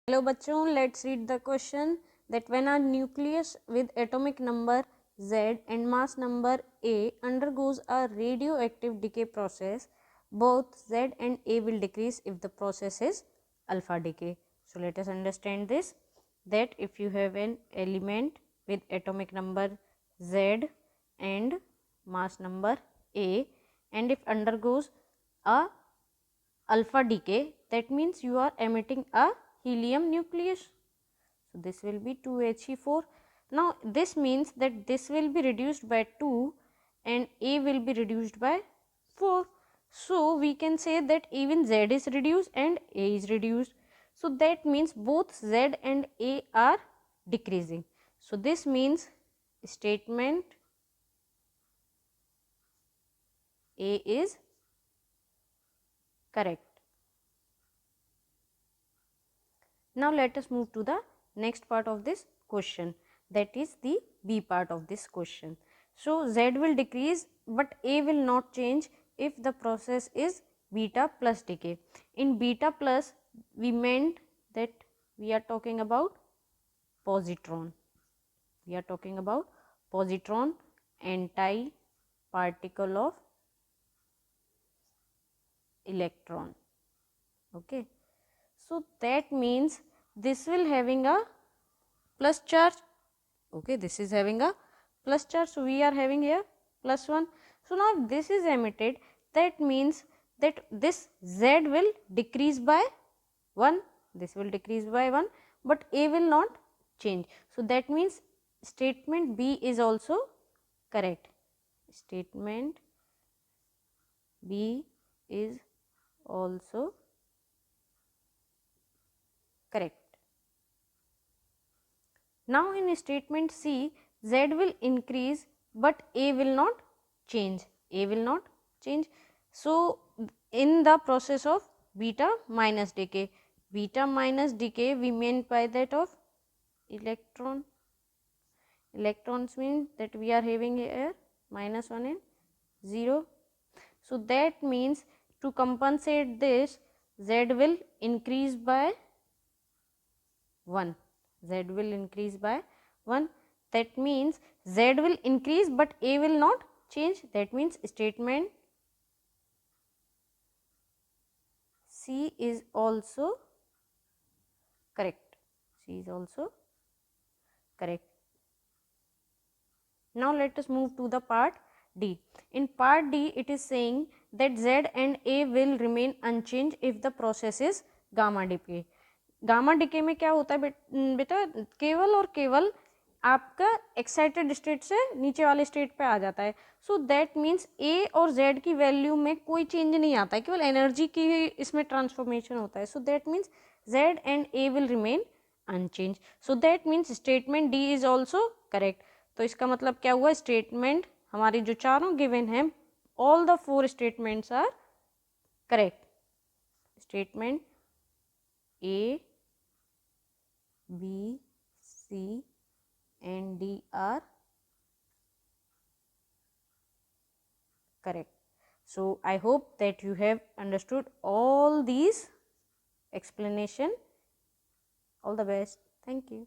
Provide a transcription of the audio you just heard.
Hello bachchon, let's read the question that when a nucleus with atomic number Z and mass number A undergoes a radioactive decay process, both Z and A will decrease if the process is alpha decay. So let us understand this, that if you have an element with atomic number Z and mass number A, and if undergoes a alpha decay, that means you are emitting a helium nucleus. So this will be 2He4. Now this means that this will be reduced by 2 and A will be reduced by 4. So we can say that even Z is reduced and A is reduced. So that means both Z and A are decreasing. So this means statement A is correct. Now let us move to the next part of this question, that is the B part of this question. So Z will decrease but A will not change if the process is beta plus decay. In beta plus we meant that we are talking about positron. We are talking about positron, anti-particle of electron. Okay. So that means this will having a plus charge. Okay, this is having a plus charge. So we are having here plus 1. So now if this is emitted, that means that this Z will decrease by 1. This will decrease by 1, but A will not change. So that means statement B is also correct. Statement B is also correct. Now in statement C, Z will increase but A will not change. A will not change. So in the process of beta minus decay, beta minus decay we meant by that of electron. Electrons mean that we are having here minus 1 and 0. So that means to compensate this, Z will increase by 1. Z will increase by 1. That means Z will increase but A will not change. That means statement C is also correct. C is also correct. Now let us move to the part D. In part D it is saying that Z and A will remain unchanged if the process is gamma decay. Gamma decay में क्या होता है बेटा, केवल और केवल आपका excited state से नीचे वाले स्टेट पे आ जाता है. सो दैट मीन्स ए और जेड की वैल्यू में कोई चेंज नहीं आता है, केवल एनर्जी की ही इसमें ट्रांसफॉर्मेशन होता है. So that means Z and A will remain unchange. So that means statement D is also correct. तो इसका मतलब क्या हुआ, स्टेटमेंट हमारी जो चारों गिवन है, all the 4 statements are correct. Statement A, B, C and D are correct. So I hope that you have understood all these explanation. All the best. Thank you.